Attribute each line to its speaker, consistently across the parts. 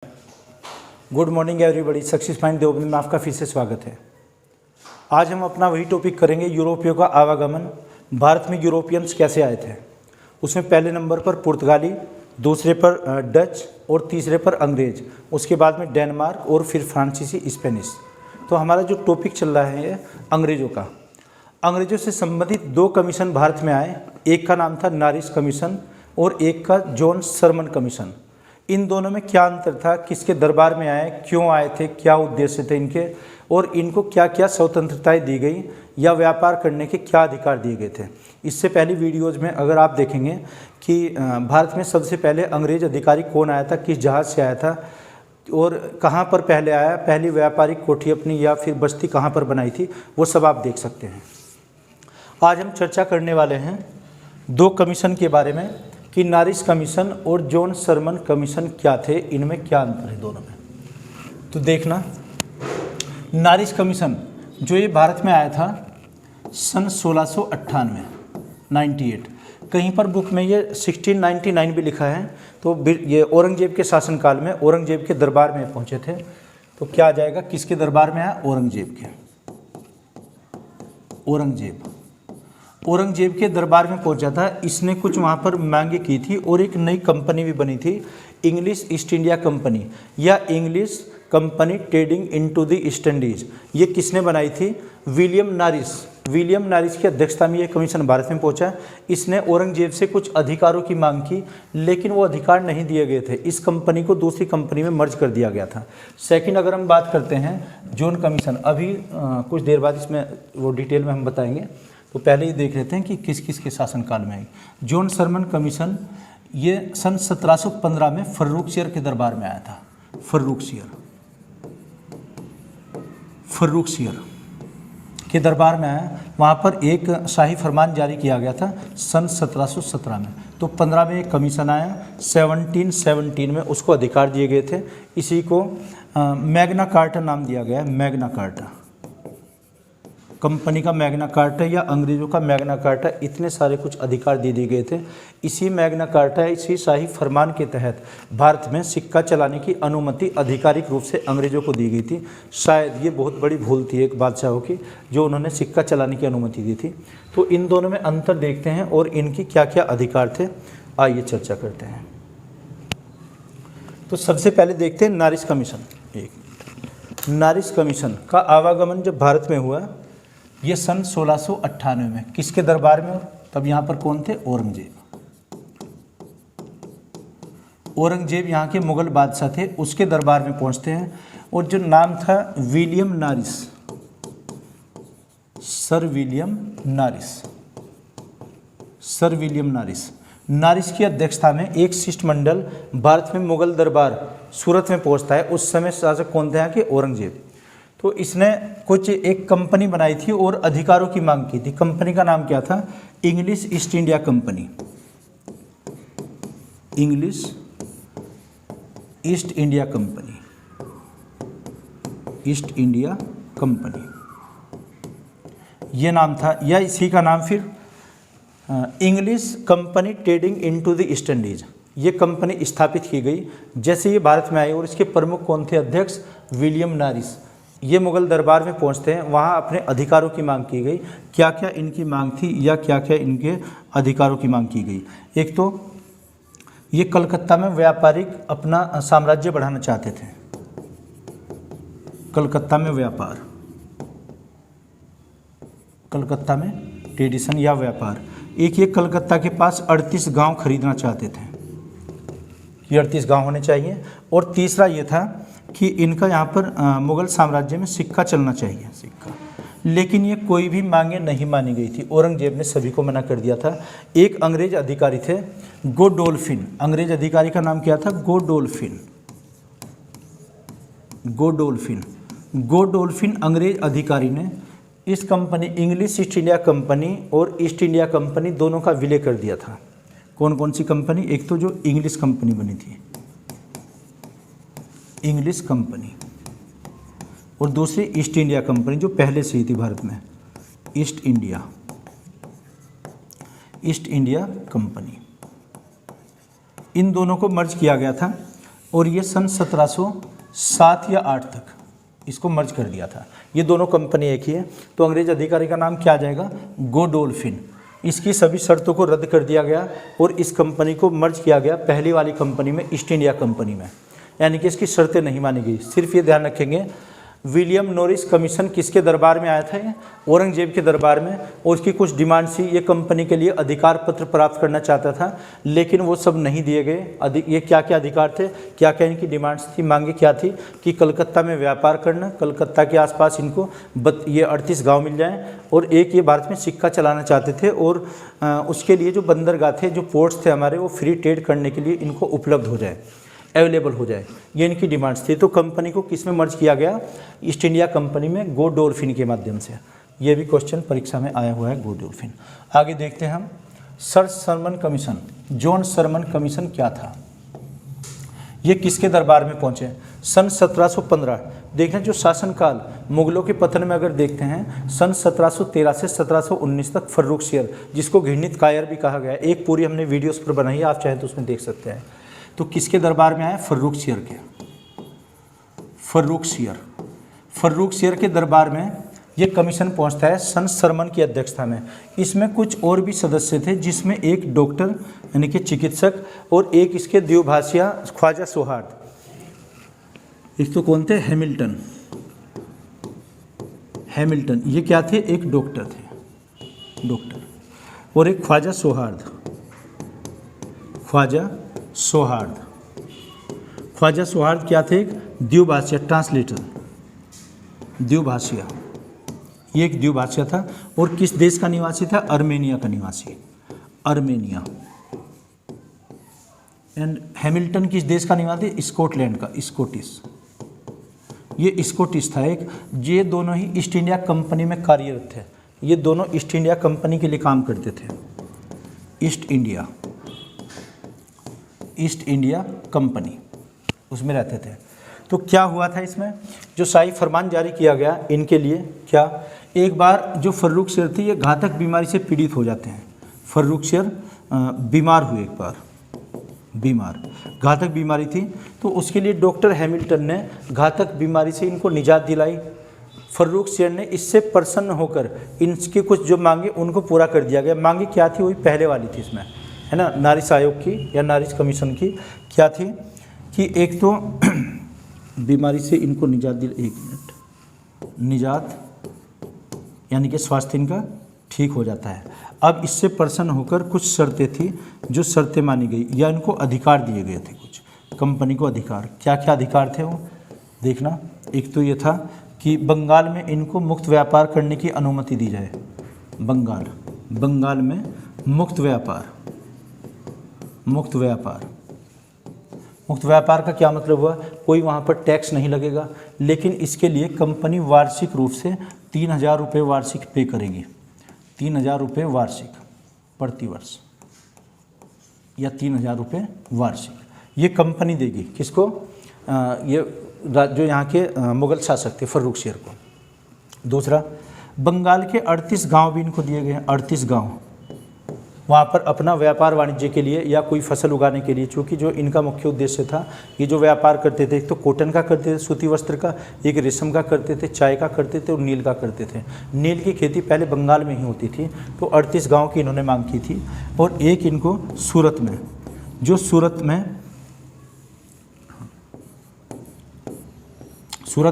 Speaker 1: Good morning everybody. Success find Deoband में आपका फिर से स्वागत है। आज हम अपना वही टॉपिक करेंगे, यूरोपियों का आवागमन। भारत में यूरोपियंस कैसे आए थे। उसमें पहले नंबर पर पुर्तगाली, दूसरे पर डच और तीसरे पर अंग्रेज, उसके बाद में डेनमार्क और फिर फ्रांसीसी, स्पेनिश। तो हमारा जो टॉपिक चल रहा है अंग्रेज़ों का। अंग्रेज़ों से संबंधित दो कमीशन भारत में आए। एक का नाम था नारिस कमीशन और एक का जॉन सरमन कमीशन। इन दोनों में क्या अंतर था, किसके दरबार में आए, क्यों आए थे, क्या उद्देश्य थे इनके, और इनको क्या क्या स्वतंत्रताएं दी गई या व्यापार करने के क्या अधिकार दिए गए थे। इससे पहली वीडियोज़ में अगर आप देखेंगे कि भारत में सबसे पहले अंग्रेज अधिकारी कौन आया था, किस जहाज़ से आया था और कहाँ पर पहले आया, पहली व्यापारिक कोठी अपनी या फिर बस्ती कहाँ पर बनाई थी, वो सब आप देख सकते हैं। आज हम चर्चा करने वाले हैं दो कमीशन के बारे में कि नारिस कमीशन और जॉन सरमन कमीशन क्या थे, इनमें क्या अंतर है दोनों में। तो देखना, नारिस कमीशन जो ये भारत में आया था सन 1698, 98। कहीं पर बुक में ये 1699 भी लिखा है। तो ये औरंगजेब के शासनकाल में औरंगजेब के दरबार में पहुँचे थे। तो क्या आ जाएगा, किसके दरबार में आया, औरंगजेब के। औरंगजेब के दरबार में पहुंचा था। इसने कुछ वहाँ पर मांगे की थी और एक नई कंपनी भी बनी थी, इंग्लिश ईस्ट इंडिया कंपनी या English company trading into the east Indies. ये किसने बनाई थी, विलियम नारिस की अध्यक्षता में ये कमीशन भारत में पहुंचा। इसने औरंगजेब से कुछ अधिकारों की मांग की, लेकिन वो अधिकार नहीं दिए गए थे। इस कंपनी को दूसरी कंपनी में मर्ज कर दिया गया था। सेकंड, अगर हम बात करते हैं जॉन कमीशन, अभी कुछ देर बाद इसमें वो डिटेल में हम बताएंगे। तो पहले ही देख लेते हैं कि किस किस के शासनकाल में आई। जॉन सरमन कमीशन ये सन 1715 में फर्रुखसियर के दरबार में आया था। फर्रुखसियर के दरबार में आया। वहाँ पर एक शाही फरमान जारी किया गया था सन 1717 में। तो 15 में एक कमीशन आया, 1717 में उसको अधिकार दिए गए थे। इसी को मैग्ना कार्टा नाम दिया गया है। मैग्ना कार्टा, कंपनी का मैग्ना कार्टा या अंग्रेजों का मैग्ना कार्टा, इतने सारे कुछ अधिकार दे दिए गए थे। इसी मैग्ना कार्टा, इसी शाही फरमान के तहत भारत में सिक्का चलाने की अनुमति आधिकारिक रूप से अंग्रेजों को दी गई थी। शायद ये बहुत बड़ी भूल थी एक बादशाहों की, जो उन्होंने सिक्का चलाने की अनुमति दी थी। तो इन दोनों में अंतर देखते हैं और इनकी क्या क्या अधिकार थे, आइए चर्चा करते हैं। तो सबसे पहले देखते हैं नारिस कमीशन। नारिस कमीशन का आवागमन जब भारत में हुआ, ये सन 1698 में किसके दरबार में, और तब यहाँ पर कौन थे, औरंगजेब यहाँ के मुगल बादशाह थे, उसके दरबार में पहुँचते हैं। और जो नाम था William Norris, sir William Norris की अध्यक्षता में एक शिष्टमंडल भारत में मुगल दरबार सूरत में पहुँचता है। उस समय शासक कौन थे यहाँ के, औरंगजेब। तो इसने कुछ एक कंपनी बनाई थी और अधिकारों की मांग की थी। कंपनी का नाम क्या था, English east India company. English east India company ये नाम था, या इसी का नाम फिर English company trading into the east Indies, ये कंपनी स्थापित की गई। जैसे ये भारत में आई और इसके प्रमुख कौन थे, अध्यक्ष विलियम नारिस। ये मुगल दरबार में पहुंचते हैं, वहाँ अपने अधिकारों की मांग की गई। क्या क्या इनकी मांग थी या क्या क्या इनके अधिकारों की मांग की गई। एक तो ये कलकत्ता में व्यापारिक अपना साम्राज्य बढ़ाना चाहते थे। कलकत्ता में व्यापार, कलकत्ता में ट्रेडिशन या व्यापार। एक ये कलकत्ता के पास 38 गांव खरीदना चाहते थे, ये 38 गांव होने चाहिए। और तीसरा ये था कि इनका यहाँ पर मुगल साम्राज्य में सिक्का चलना चाहिए, सिक्का। लेकिन ये कोई भी मांगे नहीं मानी गई थी, औरंगजेब ने सभी को मना कर दिया था। एक अंग्रेज अधिकारी थे गोडोल्फिन, अंग्रेज अधिकारी का नाम क्या था, गोडोल्फिन अंग्रेज अधिकारी ने इस company English east India company और ईस्ट इंडिया कंपनी दोनों का विलय कर दिया था। कौन कौन सी कंपनी, एक तो जो इंग्लिश कंपनी बनी थी, इंग्लिश कंपनी, और दूसरी ईस्ट इंडिया कंपनी जो पहले से ही थी भारत में, ईस्ट इंडिया कंपनी। इन दोनों को मर्ज किया गया था। और ये सन 1707 या 8 तक इसको मर्ज कर दिया था। ये दोनों कंपनी एक ही है। तो अंग्रेज अधिकारी का नाम क्या आ जाएगा? गोडोल्फिन। इसकी सभी शर्तों को रद्द कर दिया गया और इस कंपनी को मर्ज किया गया पहली वाली कंपनी में, ईस्ट इंडिया कंपनी में, यानी कि इसकी शर्तें नहीं मानी गई। सिर्फ ये ध्यान रखेंगे, विलियम नॉरिस कमीशन किसके दरबार में आया था? ये औरंगजेब के दरबार में, और उसकी कुछ डिमांड थी। ये कंपनी के लिए अधिकार पत्र प्राप्त करना चाहता था, लेकिन वो सब नहीं दिए गए। ये क्या क्या अधिकार थे, क्या क्या इनकी डिमांड्स थी, मांगे क्या थी? कि कलकत्ता में व्यापार करना, कलकत्ता के आसपास इनको ये 38 गाँव मिल जाएँ, और एक ये भारत में सिक्का चलाना चाहते थे, और उसके लिए जो बंदरगाह थे, जो पोर्ट्स थे हमारे, वो फ्री ट्रेड करने के लिए इनको उपलब्ध हो जाए, अवेलेबल हो जाए। ये इनकी डिमांड्स थी। तो कंपनी को किस में मर्ज किया गया? ईस्ट इंडिया कंपनी में, गोडोल्फिन के माध्यम से। ये भी क्वेश्चन परीक्षा में आया हुआ है, गोडोल्फिन। आगे देखते हैं हम, sir Simon commission, John Simon commission क्या था? ये किसके दरबार में पहुंचे? सन 1715। देखना, जो शासनकाल मुगलों के पतन में अगर देखते हैं, सन 1713 से 1719 तक फर्रुखसियर, जिसको घृणित कायर भी कहा गया है, एक पूरी हमने वीडियोस पर बनाई है, आप चाहें तो उसमें देख सकते हैं। तो किसके दरबार में आए? फर्रुखसियर के। फर्रुखसियर के दरबार में ये कमीशन पहुंचता है सन सरमन की अध्यक्षता में। इसमें कुछ और भी सदस्य थे, जिसमें एक डॉक्टर यानी कि चिकित्सक, और एक इसके द्विभाषिया ख्वाजा सोहार्द। एक तो कौन थे? हैमिल्टन। ये क्या थे? एक डॉक्टर थे, डॉक्टर, और एक ख्वाजा सोहार्द। ख्वाजा सोहार्द क्या थे? एक द्विभाषिया, ट्रांसलेटर, द्विभाषिया। ये एक द्विभाषिया था, और किस देश का निवासी था? अर्मेनिया का निवासी, अर्मेनिया। एंड हैमिल्टन किस देश का निवासी? स्कॉटलैंड का, स्कॉटिश। ये स्कॉटिश था एक। ये दोनों ही ईस्ट इंडिया कंपनी में कार्यरत थे। ये दोनों ईस्ट इंडिया कंपनी के लिए काम करते थे। ईस्ट इंडिया कंपनी, उसमें रहते थे। तो क्या हुआ था इसमें? जो शाही फरमान जारी किया गया इनके लिए, क्या, एक बार जो फर्रुखसियर थी, ये घातक बीमारी से पीड़ित हो जाते हैं। फर्रुखसियर बीमार हुए, एक बार घातक बीमारी थी। तो उसके लिए डॉक्टर हैमिल्टन ने घातक बीमारी से इनको निजात दिलाई। फर्रुखसियर ने इससे प्रसन्न होकर इनकी कुछ जो मांगे उनको पूरा कर दिया गया। मांगे क्या थी? वही पहले वाली थी इसमें, है ना, नारिस आयोग की या नारिस कमीशन की। क्या थी? कि एक तो बीमारी से इनको निजात दिल, 1 मिनट, निजात यानी कि स्वास्थ्य इनका ठीक हो जाता है। अब इससे प्रसन्न होकर कुछ शर्तें थी, जो शर्तें मानी गई या इनको अधिकार दिए गए थे, कुछ कंपनी को अधिकार। क्या क्या अधिकार थे वो देखना। एक तो ये था कि बंगाल में इनको मुक्त व्यापार करने की अनुमति दी जाए। बंगाल में मुक्त व्यापार का क्या मतलब हुआ? कोई वहाँ पर टैक्स नहीं लगेगा, लेकिन इसके लिए कंपनी वार्षिक रूप से 3000 रुपये वार्षिक पे करेगी। 3000 रुपये वार्षिक प्रतिवर्ष, या 3000 रुपये वार्षिक ये कंपनी देगी। किसको? ये जो यहाँ के मुगल शासक थे, फर्रुखसियर को। दूसरा, बंगाल के 38 गांव भी इनको दिए गए हैं। 38 गांव, वहाँ पर अपना व्यापार वाणिज्य के लिए या कोई फसल उगाने के लिए, चूँकि जो इनका मुख्य उद्देश्य था, ये जो व्यापार करते थे, एक तो कॉटन का करते थे, सूती वस्त्र का, एक रेशम का करते थे, चाय का करते थे, और नील का करते थे। नील की खेती पहले बंगाल में ही होती थी। तो 38 गाँव की इन्होंने मांग की थी। और एक इनको सूरत में, जो सूरत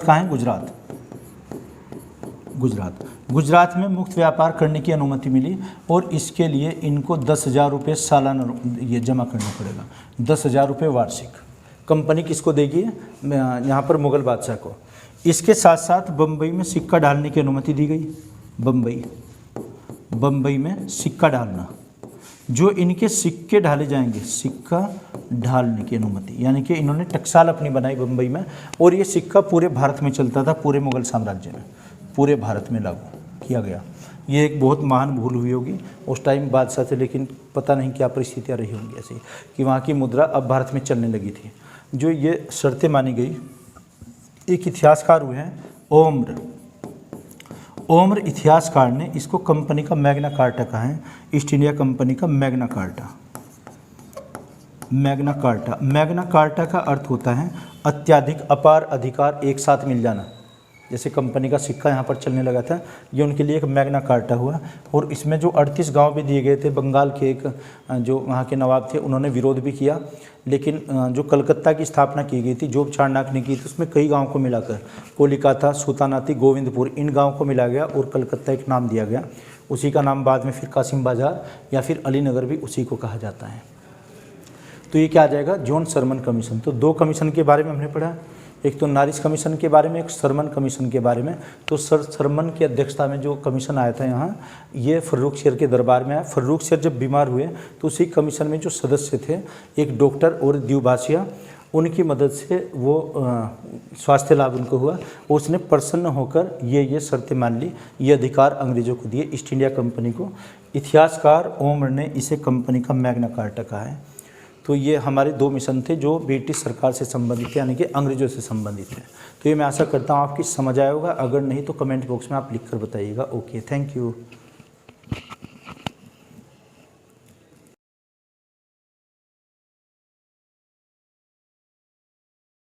Speaker 1: कहाँ है? गुजरात में मुक्त व्यापार करने की अनुमति मिली, और इसके लिए इनको 10,000 रुपये सालाना ये जमा करना पड़ेगा। 10,000 रुपये वार्षिक कंपनी किसको देगी? यहाँ पर मुगल बादशाह को। इसके साथ साथ बम्बई में सिक्का डालने की अनुमति दी गई। बम्बई में सिक्का डालना, जो इनके सिक्के ढाले जाएंगे, सिक्का ढालने की अनुमति, यानी कि इन्होंने टकसाल अपनी बनाई बम्बई में, और ये सिक्का पूरे भारत में चलता था, पूरे मुगल साम्राज्य में, पूरे भारत में लागू किया गया। ये एक बहुत महान भूल हुई होगी उस टाइम बादशाह थे, लेकिन पता नहीं क्या परिस्थितियाँ रही होंगी ऐसी कि वहाँ की मुद्रा अब भारत में चलने लगी थी। जो ये शर्तें मानी गई, एक इतिहासकार हुए हैं ओम्र इतिहासकार ने इसको कंपनी का मैग्ना कार्टा कहा है। ईस्ट इंडिया कंपनी का Magna Magna carta. Magna carta का अर्थ होता है अत्यधिक अपार अधिकार एक साथ मिल जाना। जैसे कंपनी का सिक्का यहाँ पर चलने लगा था, ये उनके लिए एक मैग्ना कार्टा हुआ। और इसमें जो 38 गांव भी दिए गए थे, बंगाल के एक जो वहाँ के नवाब थे उन्होंने विरोध भी किया, लेकिन जो कलकत्ता की स्थापना की गई थी, जोग चाणक्य ने की थी, उसमें कई गाँव को मिलाकर कोलिकाता, सुल्तानाती, गोविंदपुर, इन गाँव को मिला गया और कलकत्ता एक नाम दिया गया। उसी का नाम बाद में फिर कासिम बाजार या फिर अलीनगर भी उसी को कहा जाता है। तो ये क्या आ जाएगा, जॉन शरमन कमीशन। तो 2 कमीशन के बारे में हमने पढ़ा, एक तो नारिस कमीशन के बारे में, एक शरमन कमीशन के बारे में। तो सर शरमन की अध्यक्षता में जो कमीशन आया था यहाँ, ये फर्रुखशेर के दरबार में आया। फर्रुखशेर जब बीमार हुए तो उसी कमीशन में जो सदस्य थे, एक डॉक्टर और द्विभाषिया, उनकी मदद से वो स्वास्थ्य लाभ उनको हुआ। उसने प्रसन्न होकर ये शर्तें मान ली, ये अधिकार अंग्रेज़ों को दिए, ईस्ट इंडिया कंपनी को। इतिहासकार ओमर ने इसे कंपनी का मैग्ना कार्टा कहा है। तो ये हमारे 2 मिशन थे जो ब्रिटिश सरकार से संबंधित थे, यानी कि अंग्रेज़ों से संबंधित है। तो ये मैं आशा करता हूँ आपकी समझ आया होगा, अगर नहीं तो कमेंट बॉक्स में आप लिख कर बताइएगा। Okay, thank you.